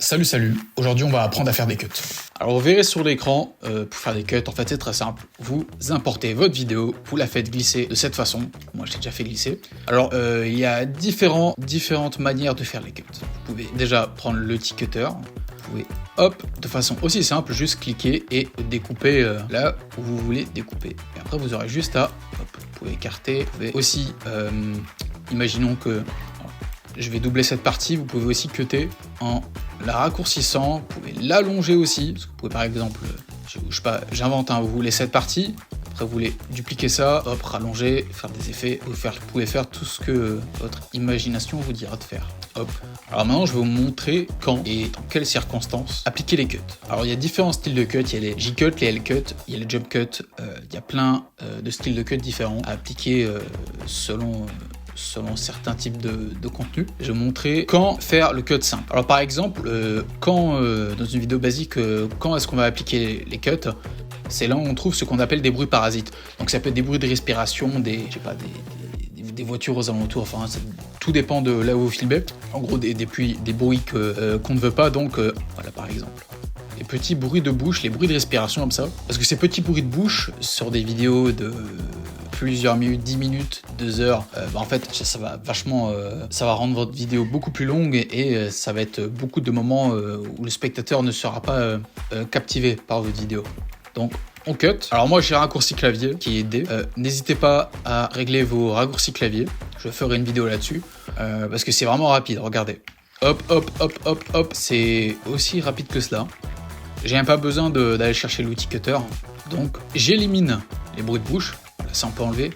Salut, aujourd'hui on va apprendre à faire des cuts. Alors vous verrez sur l'écran, pour faire des cuts, en fait c'est très simple. Vous importez votre vidéo, vous la faites glisser de cette façon. Moi je l'ai déjà fait glisser. Alors il y a différentes manières de faire les cuts. Vous pouvez déjà prendre le cutter. Vous pouvez, hop, de façon aussi simple, juste cliquer et découper là où vous voulez découper. Et après vous aurez juste à, hop, vous pouvez écarter. Vous pouvez aussi, imaginons que je vais doubler cette partie, vous pouvez aussi cutter en la raccourcissant, vous pouvez l'allonger aussi, parce que vous pouvez par exemple, je sais pas, j'invente, vous voulez cette partie, après vous voulez dupliquer ça, hop, rallonger, faire des effets, vous pouvez faire tout ce que votre imagination vous dira de faire. Hop. Alors maintenant je vais vous montrer quand et dans quelles circonstances appliquer les cuts. Alors il y a différents styles de cuts, il y a les J-cuts, les L-cuts, il y a les jump cuts, il y a plein de styles de cuts différents à appliquer selon certains types de contenus. Je vais vous montrer quand faire le cut simple. Alors par exemple, dans une vidéo basique, quand est-ce qu'on va appliquer les cuts, c'est là où on trouve ce qu'on appelle des bruits parasites. Donc ça peut être des bruits de respiration, des des voitures aux alentours, enfin tout dépend de là où vous filmez. En gros des bruits qu'on ne veut pas, donc voilà par exemple. Les petits bruits de bouche, les bruits de respiration comme ça. Parce que ces petits bruits de bouche sur des vidéos de plusieurs minutes, 10 minutes, 2 heures, en fait ça va vachement, ça va rendre votre vidéo beaucoup plus longue et ça va être beaucoup de moments où le spectateur ne sera pas captivé par votre vidéo. Donc on cut. Alors moi j'ai un raccourci clavier qui est D. N'hésitez pas à régler vos raccourcis clavier. Je ferai une vidéo là-dessus parce que c'est vraiment rapide. Regardez. Hop, hop, hop, hop, hop. C'est aussi rapide que cela. J'ai même pas besoin d'aller chercher l'outil cutter. Donc j'élimine les bruits de bouche. Là ça on peut enlever.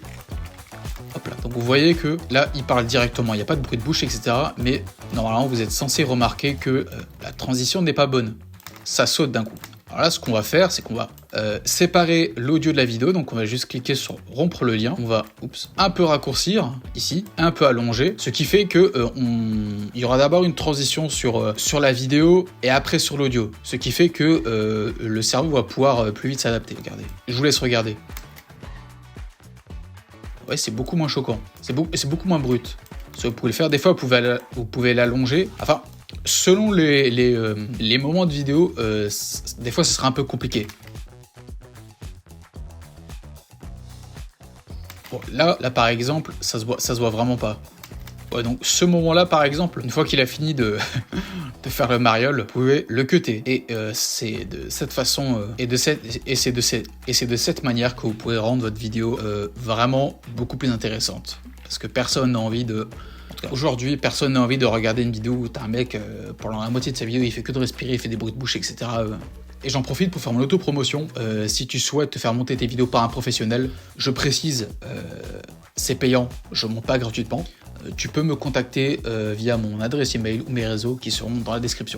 Hop là. Donc vous voyez que là il parle directement. Il n'y a pas de bruit de bouche, etc. Mais normalement vous êtes censé remarquer que la transition n'est pas bonne. Ça saute d'un coup. Alors là, ce qu'on va faire, c'est qu'on va séparer l'audio de la vidéo. Donc, on va juste cliquer sur rompre le lien. On va un peu raccourcir ici, un peu allonger. Ce qui fait que il y aura d'abord une transition sur la vidéo et après sur l'audio. Ce qui fait que le cerveau va pouvoir plus vite s'adapter. Regardez. Je vous laisse regarder. Ouais, c'est beaucoup moins choquant. C'est beaucoup moins brut. Ça, vous pouvez le faire. Des fois, vous pouvez l'allonger. Enfin, selon les moments de vidéo, des fois ce sera un peu compliqué. Bon, là par exemple, ça se voit vraiment pas. Ouais, donc ce moment-là par exemple, une fois qu'il a fini de faire le mariole, vous pouvez le cutter. Et c'est de cette façon c'est de cette manière que vous pouvez rendre votre vidéo vraiment beaucoup plus intéressante. Parce que personne n'a envie de... Aujourd'hui, personne n'a envie de regarder une vidéo où t'as un mec, pendant la moitié de sa vidéo, il fait que de respirer, il fait des bruits de bouche, etc. Et j'en profite pour faire mon autopromotion. Si tu souhaites te faire monter tes vidéos par un professionnel, je précise, c'est payant, je monte pas gratuitement. Tu peux me contacter via mon adresse email ou mes réseaux qui seront dans la description.